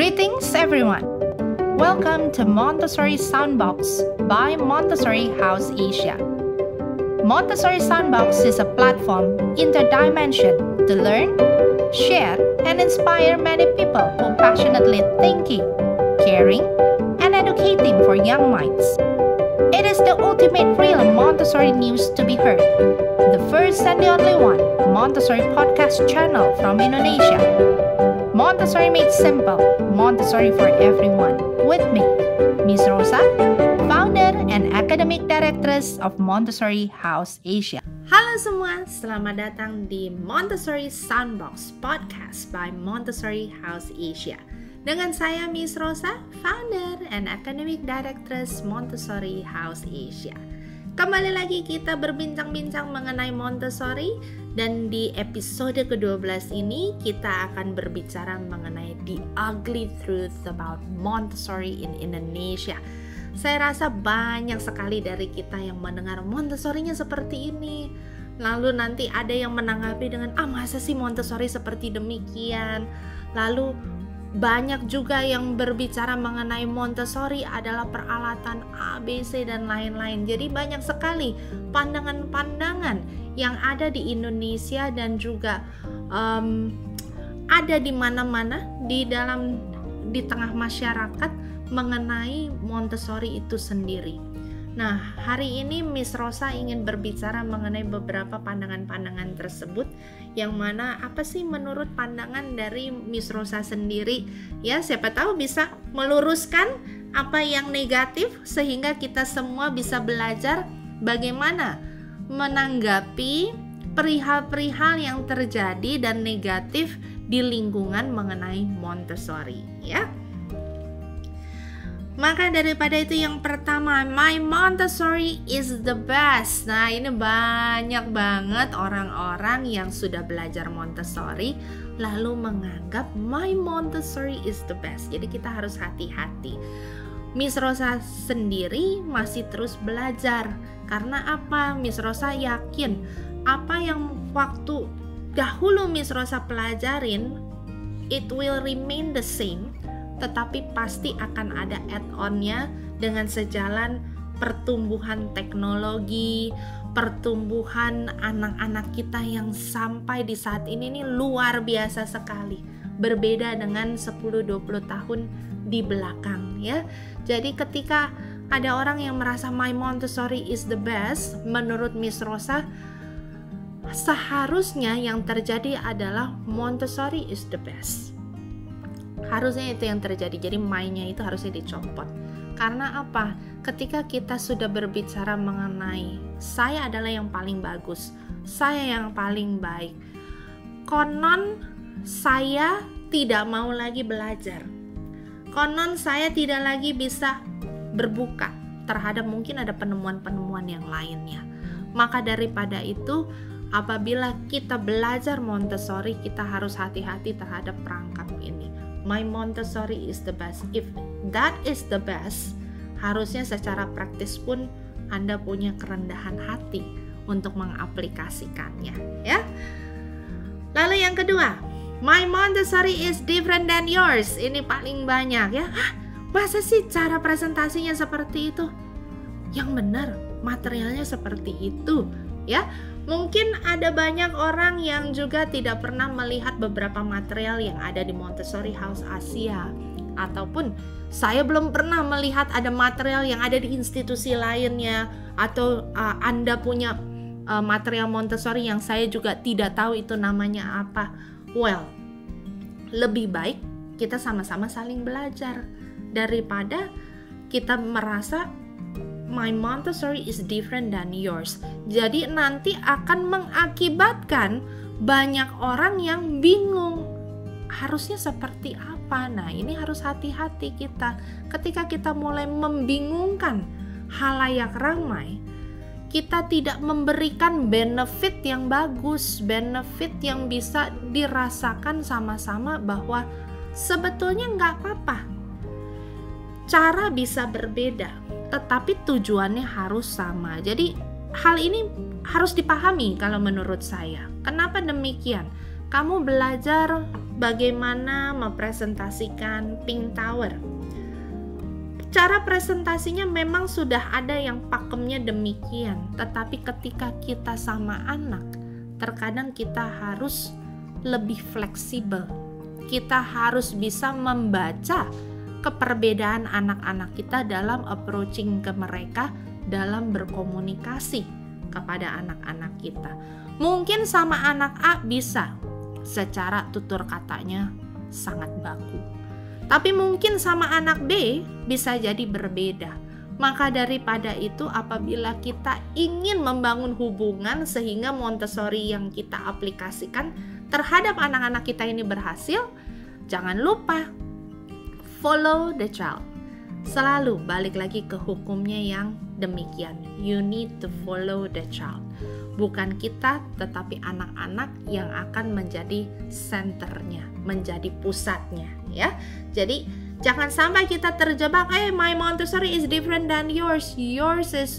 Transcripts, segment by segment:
Greetings everyone! Welcome to Montessori Soundbox by Montessori House Asia. Montessori Soundbox is a platform interdimension to learn, share, and inspire many people who passionately thinking, caring, and educating for young minds. It is the ultimate real Montessori news to be heard. The first and the only one Montessori podcast channel from Indonesia. Montessori made simple, Montessori for everyone. With me, Miss Rosa, founder and academic directress of Montessori House Asia. Halo semua, selamat datang di Montessori Soundbox Podcast by Montessori House Asia. Dengan saya Miss Rosa, founder and academic directress Montessori House Asia. Kembali lagi kita berbincang-bincang mengenai Montessori, dan di episode ke-12 ini kita akan berbicara mengenai the ugly truth about Montessori in Indonesia. Saya rasa banyak sekali dari kita yang mendengar Montessori-nya seperti ini, lalu nanti ada yang menanggapi dengan masa sih Montessori seperti demikian. Lalu banyak juga yang berbicara mengenai Montessori adalah peralatan A, B, C, dan lain-lain. Jadi banyak sekali pandangan-pandangan yang ada di Indonesia dan juga ada di mana-mana di tengah masyarakat mengenai Montessori itu sendiri. Nah, hari ini Miss Rosa ingin berbicara mengenai beberapa pandangan-pandangan tersebut, yang mana apa sih menurut pandangan dari Miss Rosa sendiri, ya siapa tahu bisa meluruskan apa yang negatif sehingga kita semua bisa belajar bagaimana menanggapi perihal-perihal yang terjadi dan negatif di lingkungan mengenai Montessori, ya. Maka daripada itu yang pertama, my Montessori is the best. Nah, ini banyak banget orang-orang yang sudah belajar Montessori lalu menganggap my Montessori is the best. Jadi kita harus hati-hati. Miss Rosa sendiri masih terus belajar. Karena apa? Miss Rosa yakin apa yang waktu dahulu Miss Rosa pelajarin, it will remain the same. Tetapi pasti akan ada add-on-nya dengan sejalan pertumbuhan teknologi, pertumbuhan anak-anak kita yang sampai di saat ini nih luar biasa sekali. Berbeda dengan 10-20 tahun di belakang, ya. Jadi ketika ada orang yang merasa my Montessori is the best, menurut Miss Rosa seharusnya yang terjadi adalah Montessori is the best. Harusnya itu yang terjadi. Jadi my-nya itu harusnya dicopot. Karena apa? Ketika kita sudah berbicara mengenai saya adalah yang paling bagus, saya yang paling baik, konon saya tidak mau lagi belajar, konon saya tidak lagi bisa berbuka terhadap mungkin ada penemuan-penemuan yang lainnya. Maka daripada itu, apabila kita belajar Montessori, kita harus hati-hati terhadap perangkap ini. My Montessori is the best. If that is the best, harusnya secara praktis pun Anda punya kerendahan hati untuk mengaplikasikannya, ya. Lalu yang kedua, my Montessori is different than yours. Ini paling banyak, ya. Masa sih cara presentasinya seperti itu? Yang benar, materialnya seperti itu, ya. Mungkin ada banyak orang yang juga tidak pernah melihat beberapa material yang ada di Montessori House Asia, ataupun saya belum pernah melihat ada material yang ada di institusi lainnya, atau Anda punya material Montessori yang saya juga tidak tahu itu namanya apa. Well, lebih baik kita sama-sama saling belajar daripada kita merasa my Montessori is different than yours. Jadi nanti akan mengakibatkan banyak orang yang bingung harusnya seperti apa. Nah, ini harus hati-hati kita. Ketika kita mulai membingungkan halayak ramai, kita tidak memberikan benefit yang bagus, benefit yang bisa dirasakan sama-sama bahwa sebetulnya nggak apa-apa. Cara bisa berbeda, tetapi tujuannya harus sama. Jadi hal ini harus dipahami kalau menurut saya. Kenapa demikian? Kamu belajar bagaimana mempresentasikan Pink Tower. Cara presentasinya memang sudah ada yang pakemnya demikian, tetapi ketika kita sama anak, terkadang kita harus lebih fleksibel. Kita harus bisa membaca keperbedaan anak-anak kita dalam approaching ke mereka, dalam berkomunikasi kepada anak-anak kita. Mungkin sama anak A bisa, secara tutur katanya sangat baku. Tapi mungkin sama anak B bisa jadi berbeda. Maka daripada itu, apabila kita ingin membangun hubungan sehingga Montessori yang kita aplikasikan terhadap anak-anak kita ini berhasil, jangan lupa follow the child. Selalu balik lagi ke hukumnya yang demikian. You need to follow the child. Bukan kita, tetapi anak-anak yang akan menjadi senternya, menjadi pusatnya, ya. Jadi jangan sampai kita terjebak, my Montessori is different than yours. Yours is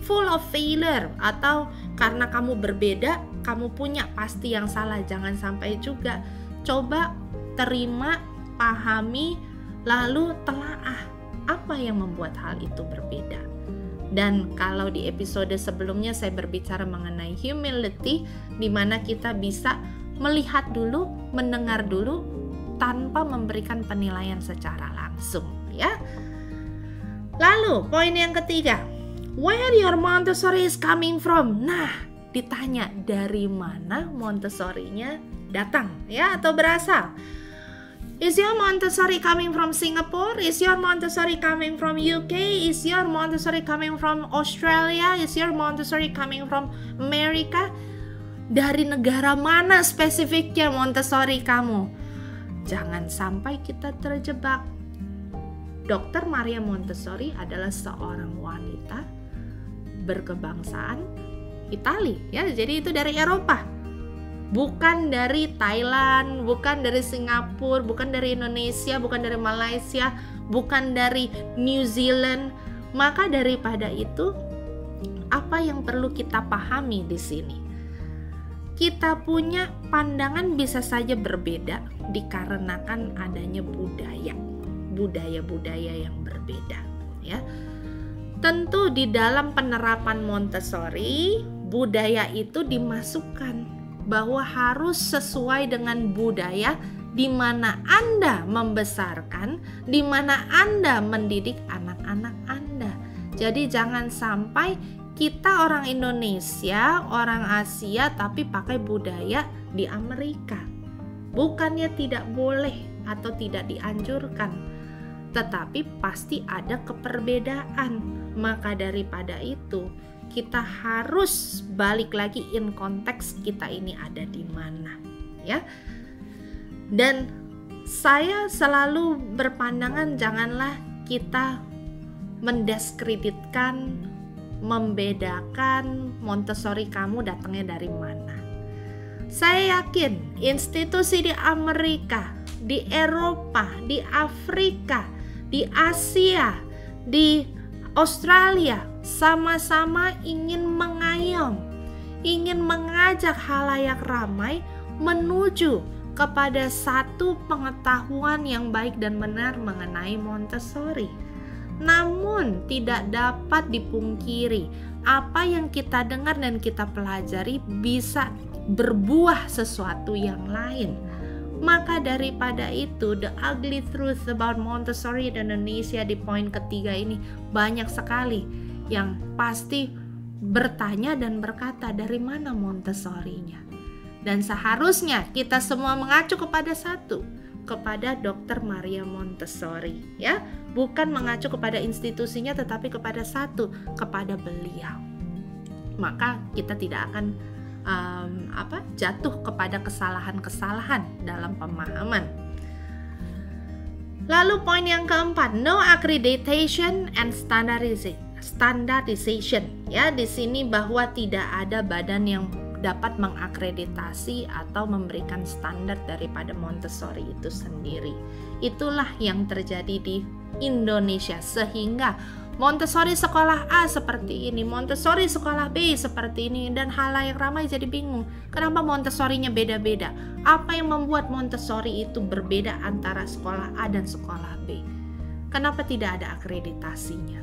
full of failure, atau karena kamu berbeda, kamu punya pasti yang salah. Jangan sampai juga. Coba terima, pahami, lalu telaah apa yang membuat hal itu berbeda. Dan kalau di episode sebelumnya saya berbicara mengenai humility, di mana kita bisa melihat dulu, mendengar dulu, tanpa memberikan penilaian secara langsung, ya. Lalu poin yang ketiga, where your Montessori is coming from. Nah, ditanya dari mana Montessori-nya datang, ya, atau berasal. Is your Montessori coming from Singapore? Is your Montessori coming from UK? Is your Montessori coming from Australia? Is your Montessori coming from America? Dari negara mana spesifiknya Montessori kamu? Jangan sampai kita terjebak. Dr. Maria Montessori adalah seorang wanita berkebangsaan Italia, ya. Jadi itu dari Eropa. Bukan dari Thailand, bukan dari Singapura, bukan dari Indonesia, bukan dari Malaysia, bukan dari New Zealand. Maka daripada itu, apa yang perlu kita pahami di sini? Kita punya pandangan bisa saja berbeda dikarenakan adanya budaya-budaya yang berbeda, ya. Tentu di dalam penerapan Montessori, budaya itu dimasukkan bahwa harus sesuai dengan budaya di mana Anda membesarkan, di mana Anda mendidik anak-anak Anda. Jadi jangan sampai kita orang Indonesia, orang Asia, tapi pakai budaya di Amerika. Bukannya tidak boleh atau tidak dianjurkan, tetapi pasti ada keperbedaan. Maka daripada itu, kita harus balik lagi in konteks kita ini ada di mana, ya. Dan saya selalu berpandangan janganlah kita mendiskreditkan, membedakan Montessori kamu datangnya dari mana. Saya yakin institusi di Amerika, di Eropa, di Afrika, di Asia, di Australia sama-sama ingin mengayom, ingin mengajak halayak ramai menuju kepada satu pengetahuan yang baik dan benar mengenai Montessori. Namun tidak dapat dipungkiri, apa yang kita dengar dan kita pelajari bisa berbuah sesuatu yang lain. Maka daripada itu, the ugly truth about Montessori di Indonesia di poin ketiga ini banyak sekali yang pasti bertanya dan berkata dari mana Montessori-nya. Dan seharusnya kita semua mengacu kepada satu, kepada Dr. Maria Montessori, ya. Bukan mengacu kepada institusinya tetapi kepada satu, kepada beliau. Maka kita tidak akan jatuh kepada kesalahan-kesalahan dalam pemahaman. Lalu poin yang keempat, no accreditation and standardization. Ya, di sini bahwa tidak ada badan yang dapat mengakreditasi atau memberikan standar daripada Montessori itu sendiri. Itulah yang terjadi di Indonesia, sehingga Montessori sekolah A seperti ini, Montessori sekolah B seperti ini, dan halayak ramai jadi bingung. Kenapa Montessori-nya beda-beda? Apa yang membuat Montessori itu berbeda antara sekolah A dan sekolah B? Kenapa tidak ada akreditasinya?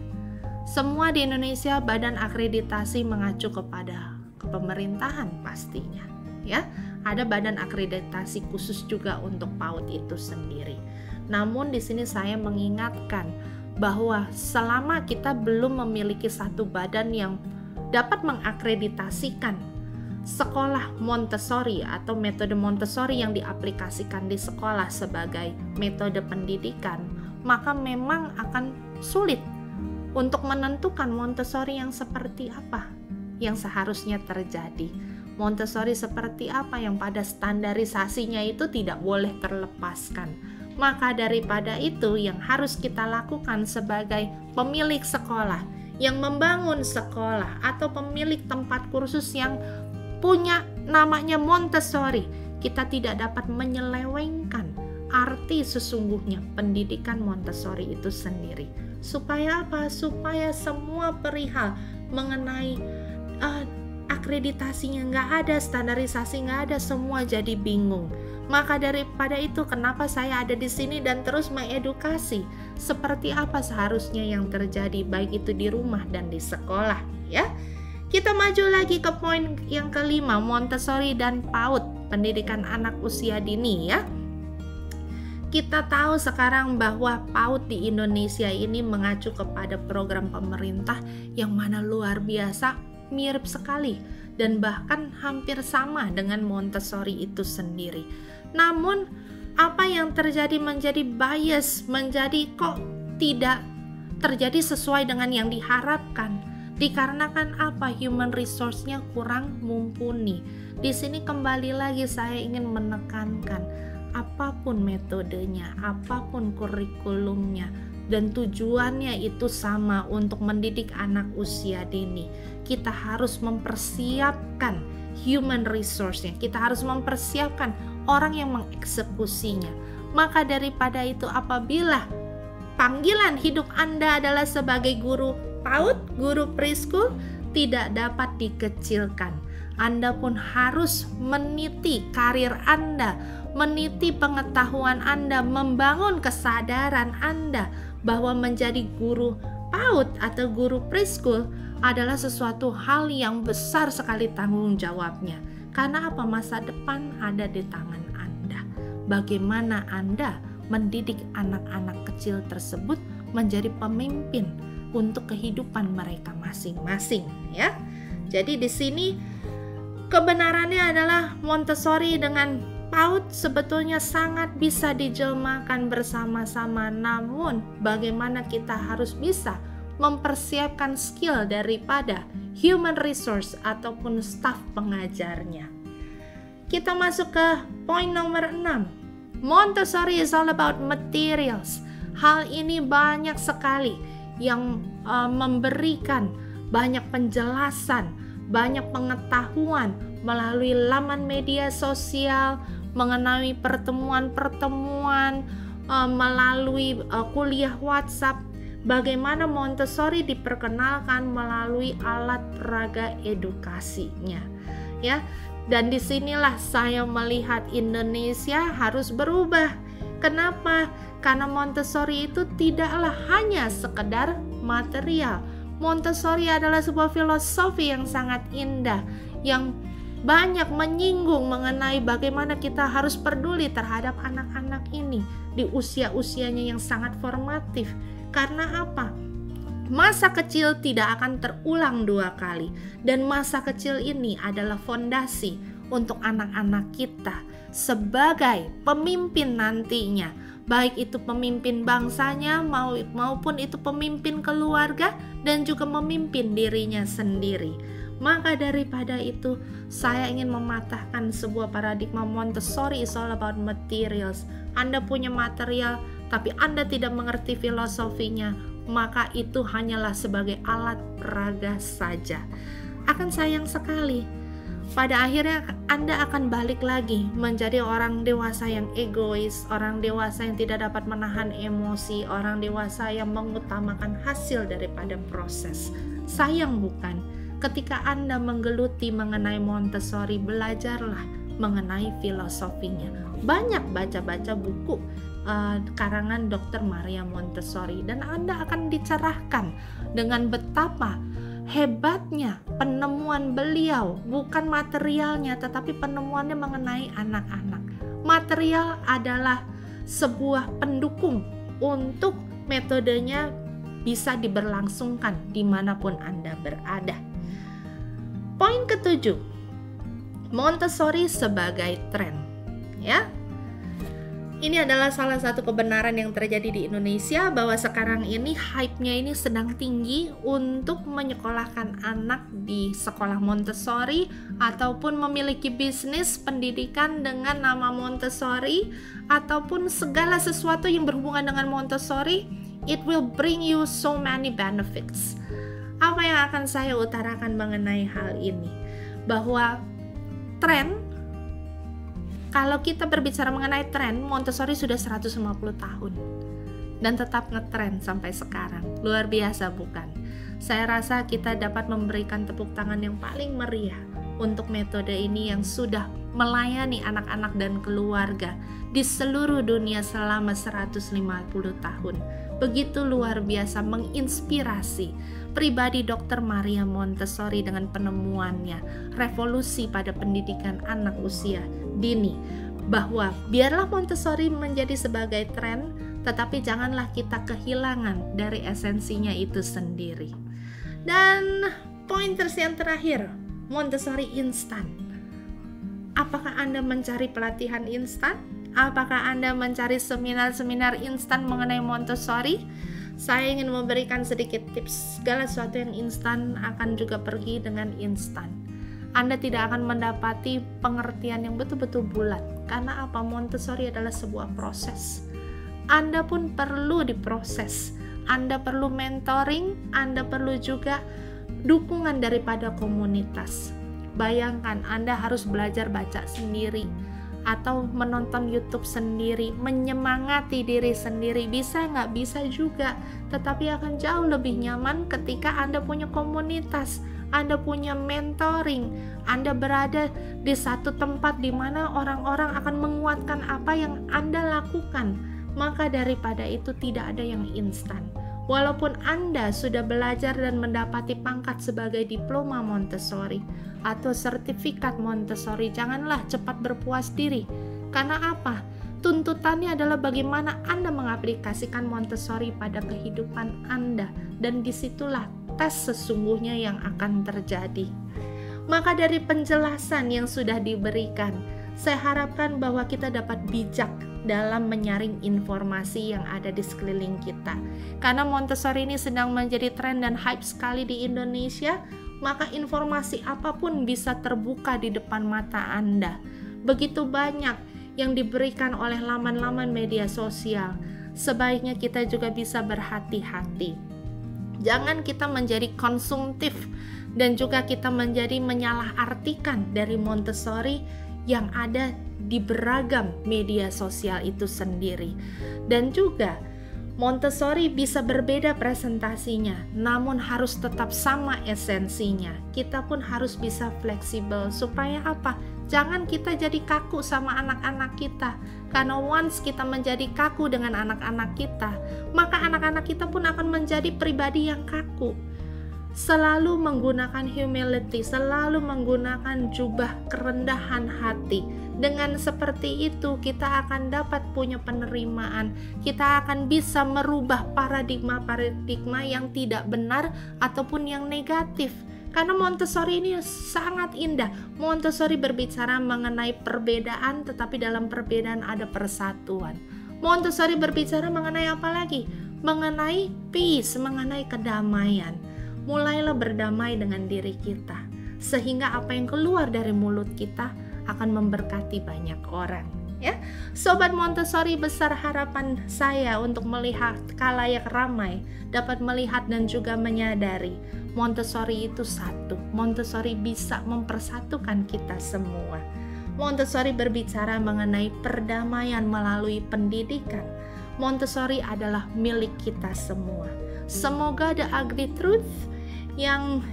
Semua di Indonesia badan akreditasi mengacu kepada pemerintahan pastinya, ya. Ada badan akreditasi khusus juga untuk PAUD itu sendiri. Namun di sini saya mengingatkan bahwa selama kita belum memiliki satu badan yang dapat mengakreditasikan sekolah Montessori atau metode Montessori yang diaplikasikan di sekolah sebagai metode pendidikan, maka memang akan sulit untuk menentukan Montessori yang seperti apa yang seharusnya terjadi. Montessori seperti apa yang pada standarisasinya itu tidak boleh terlepaskan. Maka daripada itu yang harus kita lakukan sebagai pemilik sekolah, yang membangun sekolah atau pemilik tempat kursus yang punya namanya Montessori, kita tidak dapat menyelewengkan arti sesungguhnya pendidikan Montessori itu sendiri. Supaya apa? Supaya semua perihal mengenai akreditasinya nggak ada, standarisasi nggak ada, semua jadi bingung. Maka daripada itu kenapa saya ada di sini dan terus mengedukasi seperti apa seharusnya yang terjadi baik itu di rumah dan di sekolah, ya. Kita maju lagi ke poin yang kelima, Montessori dan PAUD, pendidikan anak usia dini, ya. Kita tahu sekarang bahwa PAUD di Indonesia ini mengacu kepada program pemerintah yang mana luar biasa, mirip sekali dan bahkan hampir sama dengan Montessori itu sendiri. Namun apa yang terjadi menjadi bias, menjadi kok tidak terjadi sesuai dengan yang diharapkan. Dikarenakan apa? Human resource-nya kurang mumpuni. Di sini kembali lagi saya ingin menekankan, apapun metodenya, apapun kurikulumnya, dan tujuannya itu sama untuk mendidik anak usia dini. Kita harus mempersiapkan human resource-nya. Kita harus mempersiapkan orang yang mengeksekusinya. Maka daripada itu apabila panggilan hidup Anda adalah sebagai guru PAUD, guru preschool, tidak dapat dikecilkan. Anda pun harus meniti karir Anda, meniti pengetahuan Anda, membangun kesadaran Anda bahwa menjadi guru PAUD atau guru preschool adalah sesuatu hal yang besar sekali tanggung jawabnya. Karena apa? Masa depan ada di tangan Anda. Bagaimana Anda mendidik anak-anak kecil tersebut menjadi pemimpin untuk kehidupan mereka masing-masing, ya. Jadi di sini kebenarannya adalah Montessori dengan PAUD sebetulnya sangat bisa dijelmakan bersama-sama. Namun bagaimana kita harus bisa mempersiapkan skill daripada human resource ataupun staf pengajarnya. Kita masuk ke poin nomor 6. Montessori is all about materials. Hal ini banyak sekali yang memberikan banyak penjelasan, banyak pengetahuan melalui laman media sosial, mengenai pertemuan-pertemuan, melalui kuliah WhatsApp. Bagaimana Montessori diperkenalkan melalui alat peraga edukasinya, ya. Dan disinilah saya melihat Indonesia harus berubah. Kenapa? Karena Montessori itu tidaklah hanya sekedar material. Montessori adalah sebuah filosofi yang sangat indah, yang banyak menyinggung mengenai bagaimana kita harus peduli terhadap anak-anak ini di usia-usianya yang sangat formatif. Karena apa? Masa kecil tidak akan terulang 2 kali, dan masa kecil ini adalah fondasi untuk anak-anak kita sebagai pemimpin nantinya, baik itu pemimpin bangsanya maupun itu pemimpin keluarga dan juga memimpin dirinya sendiri. Maka daripada itu saya ingin mematahkan sebuah paradigma Montessori is all about materials. Anda punya material tapi Anda tidak mengerti filosofinya, maka itu hanyalah sebagai alat peraga saja. Akan sayang sekali pada akhirnya Anda akan balik lagi menjadi orang dewasa yang egois, orang dewasa yang tidak dapat menahan emosi, orang dewasa yang mengutamakan hasil daripada proses. Sayang bukan? Ketika Anda menggeluti mengenai Montessori, belajarlah mengenai filosofinya. Banyak baca-baca buku karangan Dr. Maria Montessori, dan Anda akan dicerahkan dengan betapa hebatnya penemuan beliau, bukan materialnya tetapi penemuannya mengenai anak-anak. Material adalah sebuah pendukung untuk metodenya bisa diberlangsungkan dimanapun Anda berada. Poin ketujuh, Montessori sebagai tren. Ya, ini adalah salah satu kebenaran yang terjadi di Indonesia, bahwa sekarang ini hype-nya ini sedang tinggi untuk menyekolahkan anak di sekolah Montessori ataupun memiliki bisnis pendidikan dengan nama Montessori ataupun segala sesuatu yang berhubungan dengan Montessori. It will bring you so many benefits. Apa yang akan saya utarakan mengenai hal ini? Bahwa tren, kalau kita berbicara mengenai tren, Montessori sudah 150 tahun dan tetap ngetren sampai sekarang. Luar biasa bukan? Saya rasa kita dapat memberikan tepuk tangan yang paling meriah untuk metode ini yang sudah melayani anak-anak dan keluarga di seluruh dunia selama 150 tahun. Begitu luar biasa menginspirasi pribadi Dr. Maria Montessori dengan penemuannya, revolusi pada pendidikan anak usia dini, bahwa biarlah Montessori menjadi sebagai tren, tetapi janganlah kita kehilangan dari esensinya itu sendiri. Dan poin yang terakhir, Montessori instan. Apakah Anda mencari pelatihan instan? Apakah Anda mencari seminar-seminar instan mengenai Montessori? Saya ingin memberikan sedikit tips. Segala sesuatu yang instan akan juga pergi dengan instan. Anda tidak akan mendapati pengertian yang betul-betul bulat. Karena apa? Montessori adalah sebuah proses. Anda pun perlu diproses. Anda perlu mentoring, Anda perlu juga dukungan daripada komunitas. Bayangkan Anda harus belajar baca sendiri atau menonton YouTube sendiri, menyemangati diri sendiri. Bisa nggak? Bisa juga, tetapi akan jauh lebih nyaman ketika Anda punya komunitas, Anda punya mentoring, Anda berada di satu tempat di mana orang-orang akan menguatkan apa yang Anda lakukan. Maka daripada itu tidak ada yang instan. Walaupun Anda sudah belajar dan mendapati pangkat sebagai diploma Montessori atau sertifikat Montessori, janganlah cepat berpuas diri. Karena apa? Tuntutannya adalah bagaimana Anda mengaplikasikan Montessori pada kehidupan Anda, dan disitulah tes sesungguhnya yang akan terjadi. Maka dari penjelasan yang sudah diberikan, saya harapkan bahwa kita dapat bijak dalam menyaring informasi yang ada di sekeliling kita. Karena Montessori ini sedang menjadi tren dan hype sekali di Indonesia, maka informasi apapun bisa terbuka di depan mata Anda. Begitu banyak yang diberikan oleh laman-laman media sosial. Sebaiknya kita juga bisa berhati-hati. Jangan kita menjadi konsumtif dan juga kita menjadi menyalahartikan dari Montessori yang ada di beragam media sosial itu sendiri. Dan juga Montessori bisa berbeda presentasinya, namun harus tetap sama esensinya. Kita pun harus bisa fleksibel supaya apa? Jangan kita jadi kaku sama anak-anak kita. Karena once kita menjadi kaku dengan anak-anak kita, maka anak-anak kita pun akan menjadi pribadi yang kaku. Selalu menggunakan humility, selalu menggunakan jubah kerendahan hati. Dengan seperti itu kita akan dapat punya penerimaan. Kita akan bisa merubah paradigma-paradigma yang tidak benar ataupun yang negatif. Karena Montessori ini sangat indah. Montessori berbicara mengenai perbedaan, tetapi dalam perbedaan ada persatuan. Montessori berbicara mengenai apa lagi? Mengenai peace, mengenai kedamaian. Mulailah berdamai dengan diri kita, sehingga apa yang keluar dari mulut kita akan memberkati banyak orang. ya. Sobat Montessori, besar harapan saya untuk melihat khalayak ramai dapat melihat dan juga menyadari Montessori itu satu. Montessori bisa mempersatukan kita semua. Montessori berbicara mengenai perdamaian melalui pendidikan. Montessori adalah milik kita semua. Semoga the ugly truth yang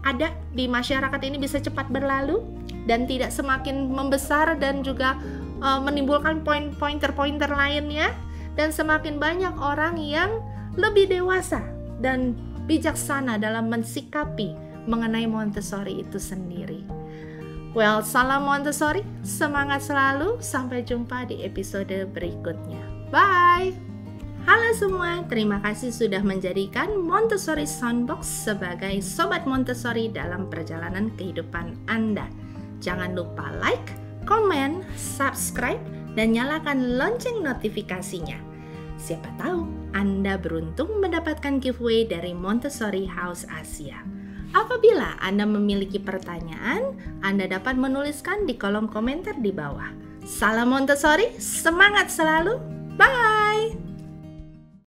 ada di masyarakat ini bisa cepat berlalu dan tidak semakin membesar dan juga menimbulkan pointer-pointer lainnya, dan semakin banyak orang yang lebih dewasa dan bijaksana dalam mensikapi mengenai Montessori itu sendiri. Well, salam Montessori, semangat selalu, sampai jumpa di episode berikutnya. Bye! Halo semua, terima kasih sudah menjadikan Montessori Soundbox sebagai Sobat Montessori dalam perjalanan kehidupan Anda. Jangan lupa like, komen, subscribe, dan nyalakan lonceng notifikasinya. Siapa tahu Anda beruntung mendapatkan giveaway dari Montessori House Asia. Apabila Anda memiliki pertanyaan, Anda dapat menuliskan di kolom komentar di bawah. Salam Montessori, semangat selalu, bye!